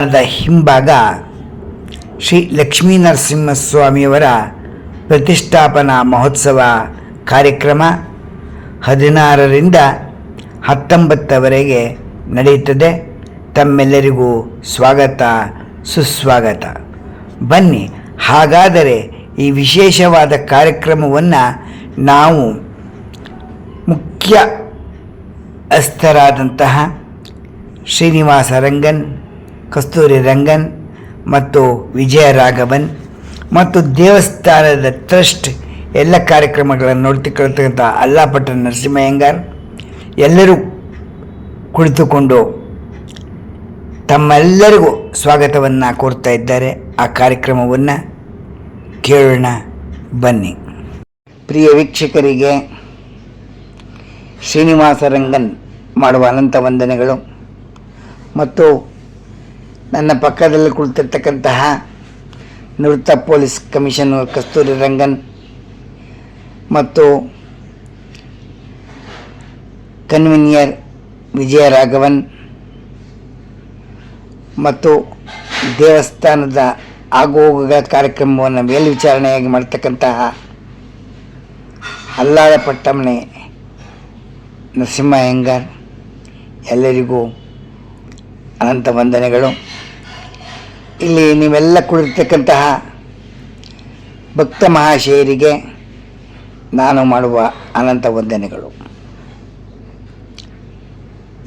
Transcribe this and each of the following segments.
ಹಿಂಭಾಗ ಶ್ರೀ ಲಕ್ಷ್ಮೀನರಸಿಂಹಸ್ವಾಮಿಯವರ ಪ್ರತಿಷ್ಠಾಪನಾ ಮಹೋತ್ಸವ ಕಾರ್ಯಕ್ರಮ 16ರಿಂದ 19ವರೆಗೆ ನಡೆಯುತ್ತದೆ. ತಮ್ಮೆಲ್ಲರಿಗೂ ಸ್ವಾಗತ ಸುಸ್ವಾಗತ. ಬನ್ನಿ, ಹಾಗಾದರೆ ಈ ವಿಶೇಷವಾದ ಕಾರ್ಯಕ್ರಮವನ್ನು ನಾವು ಮುಖ್ಯ ಅಸ್ಥರಾದಂತಹ ಶ್ರೀನಿವಾಸ ರಂಗನ್, ಕಸ್ತೂರಿ ರಂಗನ್ ಮತ್ತು ವಿಜಯ ರಾಘವನ್ ಮತ್ತು ದೇವಸ್ಥಾನದ ಟ್ರಸ್ಟ್ ಎಲ್ಲ ಕಾರ್ಯಕ್ರಮಗಳನ್ನು ನೋಡ್ತಿಕೊಳ್ತಕ್ಕಂಥ ಅಲ್ಲಾಪಟ್ಟ ನರಸಿಂಹಯ್ಯಂಗಾರ್ ಎಲ್ಲರೂ ಕುಳಿತುಕೊಂಡು ತಮ್ಮೆಲ್ಲರಿಗೂ ಸ್ವಾಗತವನ್ನು ಕೋರ್ತಾ ಇದ್ದಾರೆ. ಆ ಕಾರ್ಯಕ್ರಮವನ್ನು ಕೇಳೋಣ ಬನ್ನಿ. ಪ್ರಿಯ ವೀಕ್ಷಕರಿಗೆ ಶ್ರೀನಿವಾಸ ರಂಗನ್ ಮಾಡುವ ಅನಂತ ವಂದನೆಗಳು ಮತ್ತು ನನ್ನ ಪಕ್ಕದಲ್ಲಿ ಕುಳಿತಿರ್ತಕ್ಕಂತಹ ನಿವೃತ್ತ ಪೊಲೀಸ್ ಕಮಿಷನರ್ ಕಸ್ತೂರಿ ರಂಗನ್ ಮತ್ತು ಕನ್ವೀನಿಯರ್ ವಿಜಯ ರಾಘವನ್ ಮತ್ತು ದೇವಸ್ಥಾನದ ಆಗುಹೋಗುಗಳ ಕಾರ್ಯಕ್ರಮವನ್ನು ಮೇಲ್ವಿಚಾರಣೆಯಾಗಿ ಮಾಡ್ತಕ್ಕಂತಹ ಅಲ್ಲಾಳಪಟ್ಟಮನೆ ನರಸಿಂಹಯ್ಯಂಗಾರ್ ಎಲ್ಲರಿಗೂ ಅನಂತ ವಂದನೆಗಳು. ಇಲ್ಲಿ ನೀವೆಲ್ಲ ಕುಳಿತಕ್ಕಂತಹ ಭಕ್ತ ಮಹಾಶಯರಿಗೆ ನಾನು ಮಾಡುವ ಅನಂತ ವಂದನೆಗಳು.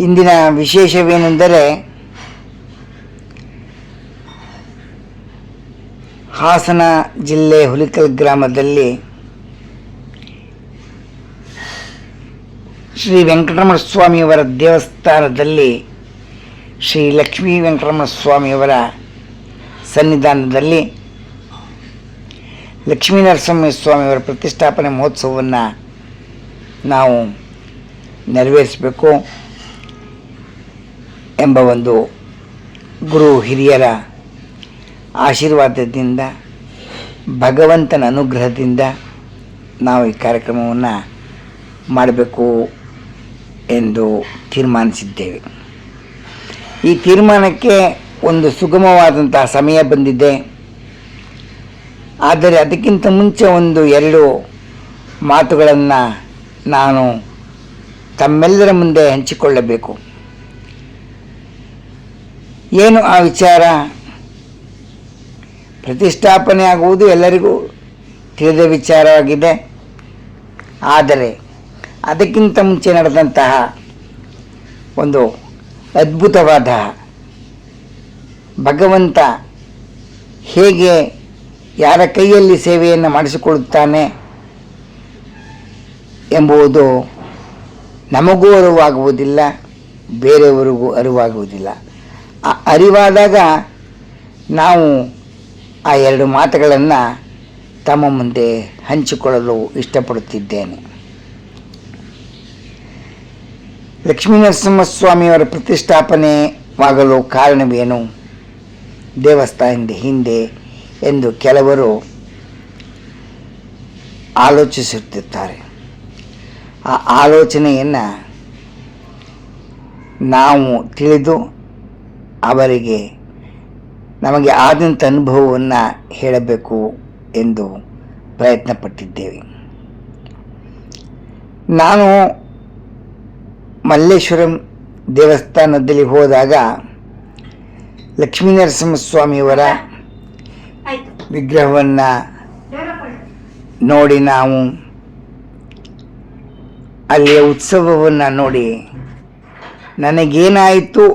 ಇಂದಿನ ವಿಶೇಷವೇನೆಂದರೆ ಹಾಸನ ಜಿಲ್ಲೆ ಹುಲಿಕಲ್ ಗ್ರಾಮದಲ್ಲಿ ಶ್ರೀ ವೆಂಕಟರಮಣ ಸ್ವಾಮಿಯವರ ದೇವಸ್ಥಾನದಲ್ಲಿ ಶ್ರೀ ಲಕ್ಷ್ಮೀ ವೆಂಕಟರಮಣ ಸ್ವಾಮಿಯವರ ಸನ್ನಿಧಾನದಲ್ಲಿ ಲಕ್ಷ್ಮೀನರಸಿಂಹ ಸ್ವಾಮಿಯವರ ಪ್ರತಿಷ್ಠಾಪನೆ ಮಹೋತ್ಸವವನ್ನು ನಾವು ನೆರವೇರಿಸಬೇಕು ಎಂಬ ಒಂದು ಗುರು ಹಿರಿಯರ ಆಶೀರ್ವಾದದಿಂದ, ಭಗವಂತನ ಅನುಗ್ರಹದಿಂದ ನಾವು ಈ ಕಾರ್ಯಕ್ರಮವನ್ನು ಮಾಡಬೇಕು ಎಂದು ತೀರ್ಮಾನಿಸಿದ್ದೇವೆ. ಈ ತೀರ್ಮಾನಕ್ಕೆ ಒಂದು ಸುಗಮವಾದಂತಹ ಸಮಯ ಬಂದಿದೆ. ಆದರೆ ಅದಕ್ಕಿಂತ ಮುಂಚೆ 1-2 ಮಾತುಗಳನ್ನು ನಾನು ತಮ್ಮೆಲ್ಲರ ಮುಂದೆ ಹಂಚಿಕೊಳ್ಳಬೇಕು. ಏನು ಆ ವಿಚಾರ? ಪ್ರತಿಷ್ಠಾಪನೆ ಆಗುವುದು ಎಲ್ಲರಿಗೂ ತಿಳಿದ ವಿಚಾರವಾಗಿದೆ. ಆದರೆ ಅದಕ್ಕಿಂತ ಮುಂಚೆ ನಡೆದಂತಹ ಒಂದು ಅದ್ಭುತವಾದ ಭಗವಂತ ಹೇಗೆ ಯಾರ ಕೈಯಲ್ಲಿ ಸೇವೆಯನ್ನು ಮಾಡಿಸಿಕೊಳ್ಳುತ್ತಾನೆ ಎಂಬುದು ನಮಗೂ ಅರಿವಾಗುವುದಿಲ್ಲ, ಬೇರೆಯವರಿಗೂ ಅರಿವಾಗುವುದಿಲ್ಲ. ಆ ಅರಿವಾದಾಗ ನಾವು ಆ 2 ಮಾತುಗಳನ್ನು ತಮ್ಮ ಮುಂದೆ ಹಂಚಿಕೊಳ್ಳಲು ಇಷ್ಟಪಡುತ್ತಿದ್ದೇನೆ. ಲಕ್ಷ್ಮೀನರಸಿಂಹಸ್ವಾಮಿಯವರ ಪ್ರತಿಷ್ಠಾಪನೆವಾಗಲು ಕಾರಣವೇನು, ದೇವಸ್ಥಾನದ ಹಿಂದೆ ಎಂದು ಕೆಲವರು ಆಲೋಚಿಸುತ್ತಿದ್ದಾರೆ. ಆ ಆಲೋಚನೆಯನ್ನು ನಾವು ತಿಳಿದು ಅವರಿಗೆ ನಮಗೆ ಆದಂಥ ಅನುಭವವನ್ನು ಹೇಳಬೇಕು ಎಂದು ಪ್ರಯತ್ನಪಟ್ಟಿದ್ದೇವೆ. ನಾನು ಮಲ್ಲೇಶ್ವರಂ ದೇವಸ್ಥಾನದಲ್ಲಿ ಹೋದಾಗ ಲಕ್ಷ್ಮೀನರಸಿಂಹಸ್ವಾಮಿಯವರ ವಿಗ್ರಹವನ್ನು ನೋಡಿ, ನಾವು ಅಲ್ಲಿಯ ಉತ್ಸವವನ್ನು ನೋಡಿ ನನಗೇನಾಯಿತು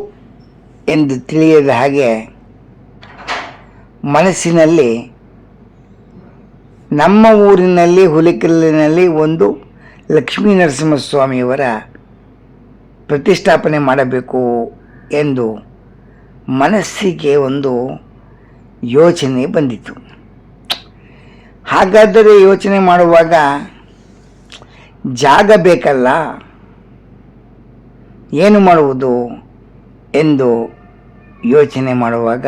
ಎಂದು ತಿಳಿಯದ ಹಾಗೆ ಮನಸ್ಸಿನಲ್ಲಿ ನಮ್ಮ ಊರಿನಲ್ಲಿ ಹುಲಿಕಲ್ಲಿನಲ್ಲಿ ಒಂದು ಲಕ್ಷ್ಮೀನರಸಿಂಹಸ್ವಾಮಿಯವರ ಪ್ರತಿಷ್ಠಾಪನೆ ಮಾಡಬೇಕು ಎಂದು ಮನಸ್ಸಿಗೆ ಒಂದು ಯೋಚನೆ ಬಂದಿತು. ಹಾಗಾದರೆ ಯೋಚನೆ ಮಾಡುವಾಗ ಜಾಗ ಬೇಕಲ್ಲ, ಏನು ಮಾಡುವುದು ಎಂದು ಯೋಚನೆ ಮಾಡುವಾಗ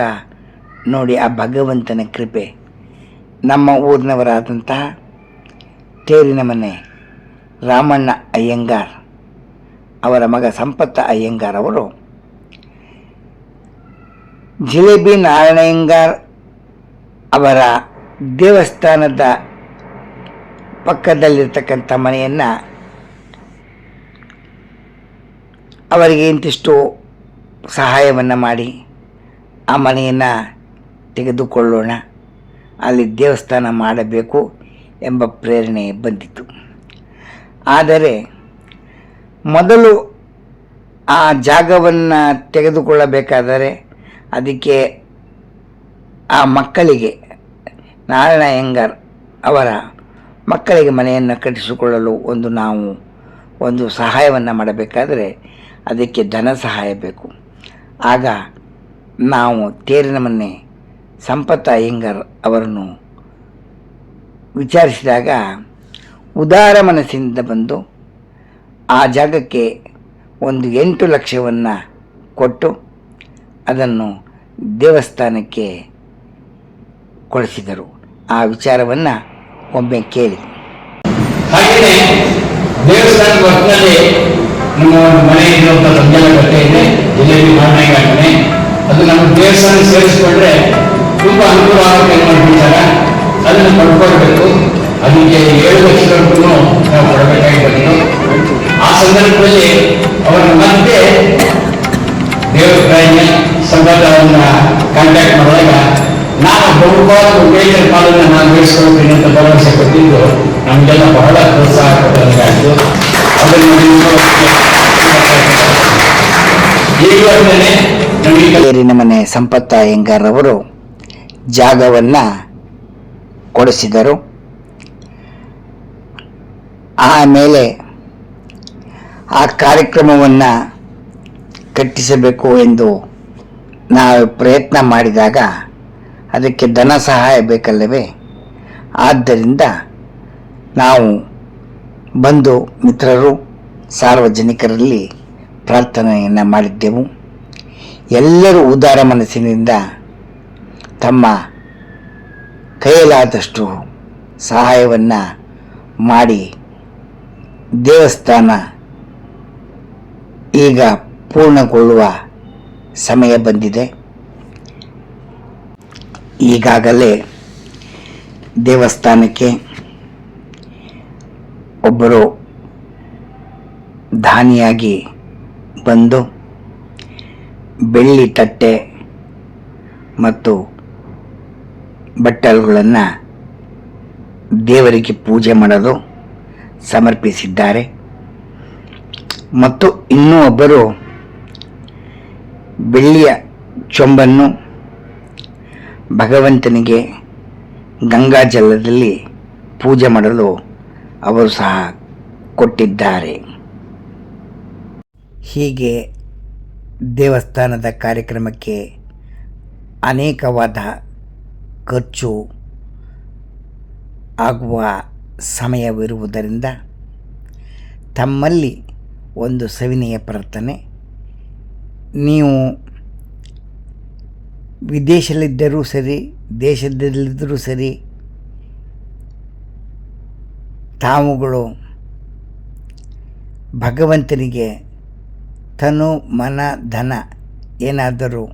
ನೋಡಿ, ಆ ಭಗವಂತನ ಕೃಪೆ ನಮ್ಮ ಊರಿನವರಾದಂತಹ ತೇರಿನ ಮನೆ ರಾಮಣ್ಣ ಅಯ್ಯಂಗಾರ್ ಅವರ ಮಗ ಸಂಪತ್ತ ಅಯ್ಯಂಗಾರ್ ಅವರು ಜಿಲೇಬಿ ನಾರಾಯಣಯ್ಯಂಗಾರ್ ಅವರ ದೇವಸ್ಥಾನದ ಪಕ್ಕದಲ್ಲಿರ್ತಕ್ಕಂಥ ಮನೆಯನ್ನು ಅವರಿಗೆ ಇಂತಿಷ್ಟು ಸಹಾಯವನ್ನು ಮಾಡಿ ಆ ಮನೆಯನ್ನು ತೆಗೆದುಕೊಳ್ಳೋಣ, ಅಲ್ಲಿ ದೇವಸ್ಥಾನ ಮಾಡಬೇಕು ಎಂಬ ಪ್ರೇರಣೆ ಬಂದಿತು. ಆದರೆ ಮೊದಲು ಆ ಜಾಗವನ್ನು ತೆಗೆದುಕೊಳ್ಳಬೇಕಾದರೆ ಅದಕ್ಕೆ ಆ ಮಕ್ಕಳಿಗೆ, ನಾರಾಯಣಯ್ಯಂಗಾರ್ ಅವರ ಮಕ್ಕಳಿಗೆ ಮನೆಯನ್ನು ಕಟ್ಟಿಸಿಕೊಳ್ಳಲು ನಾವು ಒಂದು ಸಹಾಯವನ್ನು ಮಾಡಬೇಕಾದರೆ ಅದಕ್ಕೆ ಧನ ಸಹಾಯ ಬೇಕು. ಆಗ ನಾವು ತೇರಿನ ಮನೆ ಸಂಪತ್ ಅಯ್ಯಂಗಾರ್ ಅವರನ್ನು ವಿಚಾರಿಸಿದಾಗ ಉದಾರ ಮನಸ್ಸಿನಿಂದ ಬಂದು ಆ ಜಾಗಕ್ಕೆ 8 ಲಕ್ಷವನ್ನು ಕೊಟ್ಟು ಅದನ್ನು ದೇವಸ್ಥಾನಕ್ಕೆ ಕೊಡಿಸಿದರು. ಆ ವಿಚಾರವನ್ನು ಒಮ್ಮೆ ಕೇಳಿ. ಹಾಗೆಯೇ ದೇವಸ್ಥಾನ ಪಕ್ಕದಲ್ಲಿ ನಮ್ಮ ಒಂದು ಮನೆ ಇರುವಂಥ ಸಂಜಾನಕಟ್ಟೆ ಇದೆ, ಜಿಲೇಬಿ ನಾರಾಯಣಯ್ಯಂಗಾರ್ ಮನೆ. ಅದು ನಮ್ಮ ದೇವಸ್ಥಾನ ಸೇರಿಸ್ಕೊಂಡ್ರೆ ತುಂಬ ಅನುಕೂಲ ಆಗುತ್ತೆ ಮಾಡಿಬಿಡ್ತಾರೆ. ಅದನ್ನು ಪಡ್ಕೊಳ್ಬೇಕು. ಅದಕ್ಕೆ 7 ಲಕ್ಷವರೆಗೂ ನಾವು ಕೊಡಬೇಕಾಗಿ ಬಂತು. ಆ ಸಂದರ್ಭದಲ್ಲಿ ಅವರ ಮತ್ತೆ ದೇವಸ್ಥಾನ ಸಂಘಟನೆಯನ್ನ ಕಾಂಟ್ಯಾಕ್ಟ್ ಮಾಡಿದಾಗ ನಾನು ಬಹುಪಾಲು ಉಪೇಂದ್ರ ಪಾಲನ್ನು ನಾನು ಬೆಳೆಸ್ಕೊಳ್ತೀನಿ ಅಂತ ಭರವಸೆ ಕೊಟ್ಟಿದ್ದು ನಮಗೆಲ್ಲ ಬಹಳ ಪ್ರೋತ್ಸಾಹ ಕೊಟ್ಟಂಗಾಯಿತು. ತೇರಿನ ಮನೆ ಸಂಪತ್ ಅಯ್ಯಂಗಾರ್ ಅವರು ಜಾಗವನ್ನು ಕೊಡಿಸಿದರು. ಆಮೇಲೆ ಆ ಕಾರ್ಯಕ್ರಮವನ್ನು ಕಟ್ಟಿಸಬೇಕು ಎಂದು ನಾವು ಪ್ರಯತ್ನ ಮಾಡಿದಾಗ ಅದಕ್ಕೆ ಧನ ಸಹಾಯ ಬೇಕಲ್ಲವೇ? ಆದ್ದರಿಂದ ನಾವು ಬಂಧು ಮಿತ್ರರು ಸಾರ್ವಜನಿಕರಲ್ಲಿ ಪ್ರಾರ್ಥನೆಯನ್ನು ಮಾಡಿದ್ದೆವು. ಎಲ್ಲರೂ ಉದಾರ ಮನಸ್ಸಿನಿಂದ ತಮ್ಮ ಕೈಯಲಾದಷ್ಟು ಸಹಾಯವನ್ನು ಮಾಡಿ ದೇವಸ್ಥಾನ ಈಗ ಪೂರ್ಣಗೊಳ್ಳುವ ಸಮಯ ಬಂದಿದೆ. ಈಗಾಗಲೇ ದೇವಸ್ಥಾನಕ್ಕೆ ಒಬ್ಬರು ದಾನಿಯಾಗಿ ಬಂದು ಬೆಳ್ಳಿ ತಟ್ಟೆ ಮತ್ತು ಬಟ್ಟಲುಗಳನ್ನು ದೇವರಿಗೆ ಪೂಜೆ ಮಾಡಲು ಸಮರ್ಪಿಸಿದ್ದಾರೆ. ಮತ್ತು ಇನ್ನೂ ಒಬ್ಬರು ಬೆಳ್ಳಿಯ ಚೊಂಬನ್ನು ಭಗವಂತನಿಗೆ ಗಂಗಾಜಲದಲ್ಲಿ ಪೂಜೆ ಮಾಡಲು ಅವರು ಸಹ ಕೊಟ್ಟಿದ್ದಾರೆ. ಹೀಗೆ ದೇವಸ್ಥಾನದ ಕಾರ್ಯಕ್ರಮಕ್ಕೆ ಅನೇಕವಾದ ಖರ್ಚು ಆಗುವ ಸಮಯವಿರುವುದರಿಂದ ತಮ್ಮಲ್ಲಿ ಒಂದು ಸವಿನಯ ಪ್ರಾರ್ಥನೆ, ನೀವು ವಿದೇಶದಲ್ಲಿದ್ದರೂ ಸರಿ, ದೇಶದಲ್ಲಿದ್ದರೂ ಸರಿ, ತಾವುಗಳು ಭಗವಂತನಿಗೆ ತನು ಮನ ಧನ ಏನಾದರೂ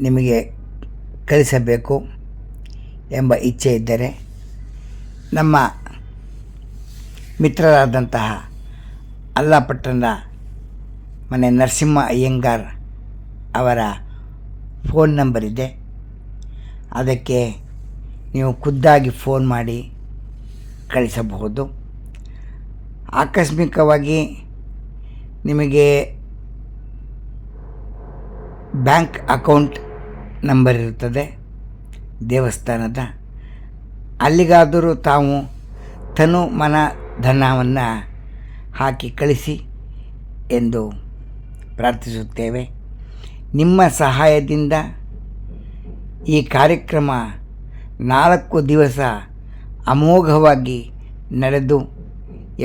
ನಿಮಗೆ ಕಳಿಸಬೇಕು ಎಂಬ ಇಚ್ಛೆ ಇದ್ದರೆ ನಮ್ಮ ಮಿತ್ರರಾದಂತಹ ಅಲ್ಲಾಪಟ್ಟಣದ ಮನೆ ನರಸಿಂಹ ಅಯ್ಯಂಗಾರ್ ಅವರ ಫೋನ್ ನಂಬರ್ ಇದೆ. ಅದಕ್ಕೆ ನೀವು ಖುದ್ದಾಗಿ ಫೋನ್ ಮಾಡಿ ಕಳಿಸಬಹುದು. ಆಕಸ್ಮಿಕವಾಗಿ ನಿಮಗೆ ಬ್ಯಾಂಕ್ ಅಕೌಂಟ್ ನಂಬರ್ ಇರುತ್ತದೆ ದೇವಸ್ಥಾನದ, ಅಲ್ಲಿಗಾದರೂ ತಾವು ತನು ಮನ ಧನವನ್ನು ಹಾಕಿ ಕಳಿಸಿ ಎಂದು ಪ್ರಾರ್ಥಿಸುತ್ತೇವೆ. ನಿಮ್ಮ ಸಹಾಯದಿಂದ ಈ ಕಾರ್ಯಕ್ರಮ 4 ದಿವಸ ಅಮೋಘವಾಗಿ ನಡೆದು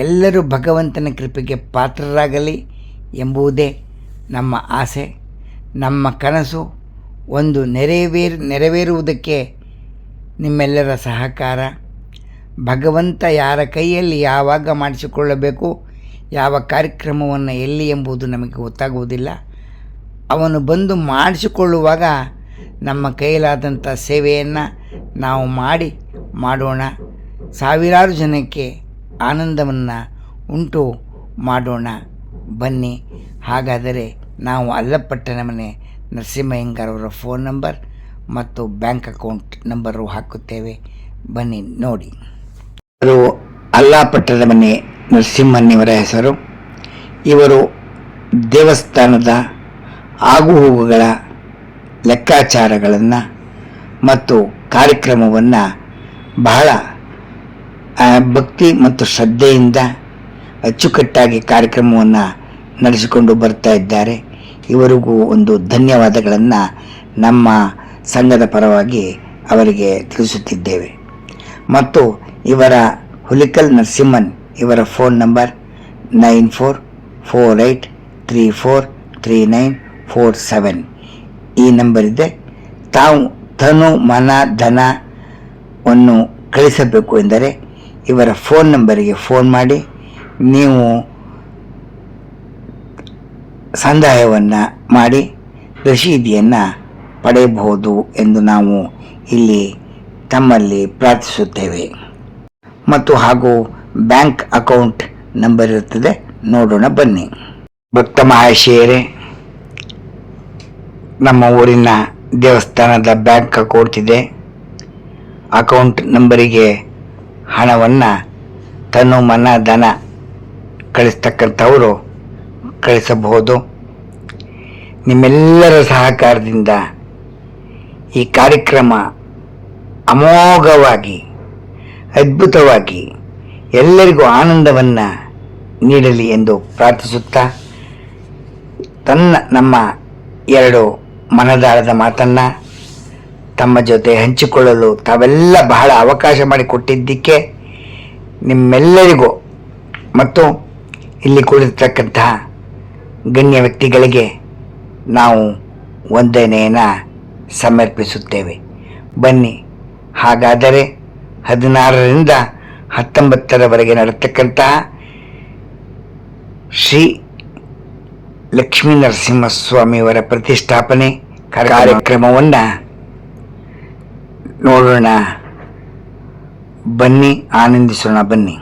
ಎಲ್ಲರೂ ಭಗವಂತನ ಕೃಪೆಗೆ ಪಾತ್ರರಾಗಲಿ ಎಂಬುದೇ ನಮ್ಮ ಆಸೆ. ನಮ್ಮ ಕನಸು ಒಂದು ನೆರವೇರುವುದಕ್ಕೆ ನಿಮ್ಮೆಲ್ಲರ ಸಹಕಾರ. ಭಗವಂತ ಯಾರ ಕೈಯಲ್ಲಿ ಯಾವಾಗ ಮಾಡಿಸಿಕೊಳ್ಳಬೇಕು, ಯಾವ ಕಾರ್ಯಕ್ರಮವನ್ನು ಎಲ್ಲಿ ಎಂಬುದು ನಮಗೆ ಗೊತ್ತಾಗುವುದಿಲ್ಲ. ಅವನು ಬಂದು ಮಾಡಿಸಿಕೊಳ್ಳುವಾಗ ನಮ್ಮ ಕೈಲಾದಂಥ ಸೇವೆಯನ್ನು ನಾವು ಮಾಡೋಣ. ಸಾವಿರಾರು ಜನಕ್ಕೆ ಆನಂದವನ್ನು ಉಂಟು ಮಾಡೋಣ. ಬನ್ನಿ. ಹಾಗಾದರೆ ನಾವು ಅಲ್ಲಪಟ್ಟಣ ಮನೆ ನರಸಿಂಹಯ್ಯಂಗಾರವರ ಫೋನ್ ನಂಬರ್ ಮತ್ತು ಬ್ಯಾಂಕ್ ಅಕೌಂಟ್ ನಂಬರು ಹಾಕುತ್ತೇವೆ. ಬನ್ನಿ ನೋಡಿ. ಇವರು ಅಲ್ಲಪಟ್ಟಣದ ಮನೆ ನರಸಿಂಹಯ್ಯನವರ ಹೆಸರು. ಇವರು ದೇವಸ್ಥಾನದ ಆಗುಹೋಗುಗಳ ಲೆಕ್ಕಾಚಾರಗಳನ್ನು ಮತ್ತು ಕಾರ್ಯಕ್ರಮವನ್ನು ಬಹಳ ಭಕ್ತಿ ಮತ್ತು ಶ್ರದ್ಧೆಯಿಂದ ಅಚ್ಚುಕಟ್ಟಾಗಿ ಕಾರ್ಯಕ್ರಮವನ್ನು ನಡೆಸಿಕೊಂಡು ಬರ್ತಾ ಇದ್ದಾರೆ. ಇವರಿಗೂ ಒಂದು ಧನ್ಯವಾದಗಳನ್ನು ನಮ್ಮ ಸಂಘದ ಪರವಾಗಿ ಅವರಿಗೆ ತಿಳಿಸುತ್ತಿದ್ದೇವೆ. ಮತ್ತು ಇವರ ಹುಲಿಕಲ್ ನರಸಿಂಹನ್ ಇವರ ಫೋನ್ ನಂಬರ್ 9448343947 ಈ ನಂಬರ್ ಇದೆ. ತಾವು ತನು ಮನ ಧನವನ್ನು ಕಳಿಸಬೇಕು ಎಂದರೆ ಇವರ ಫೋನ್ ನಂಬರಿಗೆ ಫೋನ್ ಮಾಡಿ ನೀವು ಸಂದಾಯವನ್ನು ಮಾಡಿ ರಸೀದಿಯನ್ನು ಪಡೆಯಬಹುದು ಎಂದು ನಾವು ಇಲ್ಲಿ ತಮ್ಮಲ್ಲಿ ಪ್ರಾರ್ಥಿಸುತ್ತೇವೆ. ಮತ್ತು ಹಾಗೂ ಬ್ಯಾಂಕ್ ಅಕೌಂಟ್ ನಂಬರ್ ಇರುತ್ತದೆ, ನೋಡೋಣ ಬನ್ನಿ. ಭಕ್ತ ಮಹಾಶಯರೇ, ನಮ್ಮ ಊರಿನ ದೇವಸ್ಥಾನದ ಬ್ಯಾಂಕ್ ಅಕೌಂಟ್ ಇದೆ. ಅಕೌಂಟ್ ನಂಬರಿಗೆ ಹಣವನ್ನು ತನು ಮನ ಧನ ಕಳಿಸ್ತಕ್ಕಂಥವರು ಕಳಿಸಬಹುದು. ನಿಮ್ಮೆಲ್ಲರ ಸಹಕಾರದಿಂದ ಈ ಕಾರ್ಯಕ್ರಮ ಅಮೋಘವಾಗಿ ಅದ್ಭುತವಾಗಿ ಎಲ್ಲರಿಗೂ ಆನಂದವನ್ನು ನೀಡಲಿ ಎಂದು ಪ್ರಾರ್ಥಿಸುತ್ತಾ ನಮ್ಮ ಎರಡು ಮನದಾಳದ ಮಾತನ್ನು ತಮ್ಮ ಜೊತೆ ಹಂಚಿಕೊಳ್ಳಲು ತಾವೆಲ್ಲ ಬಹಳ ಅವಕಾಶ ಮಾಡಿಕೊಟ್ಟಿದ್ದಕ್ಕೆ ನಿಮ್ಮೆಲ್ಲರಿಗೂ ಮತ್ತು ಇಲ್ಲಿ ಕುಳಿತಕ್ಕಂತಹ ಗಣ್ಯ ವ್ಯಕ್ತಿಗಳಿಗೆ ನಾವು ವಂದನೆಯನ್ನು ಸಮರ್ಪಿಸುತ್ತೇವೆ. ಬನ್ನಿ. ಹಾಗಾದರೆ 16ರಿಂದ 19ರವರೆಗೆ ನಡೆತಕ್ಕಂತಹ ಶ್ರೀ ಲಕ್ಷ್ಮೀ ನರಸಿಂಹಸ್ವಾಮಿಯವರ ಪ್ರತಿಷ್ಠಾಪನೆ ಕಾರ್ಯಕ್ರಮವನ್ನು ನೋಡೋಣ. ಬನ್ನಿ, ಆನಂದಿಸೋಣ. ಬನ್ನಿ.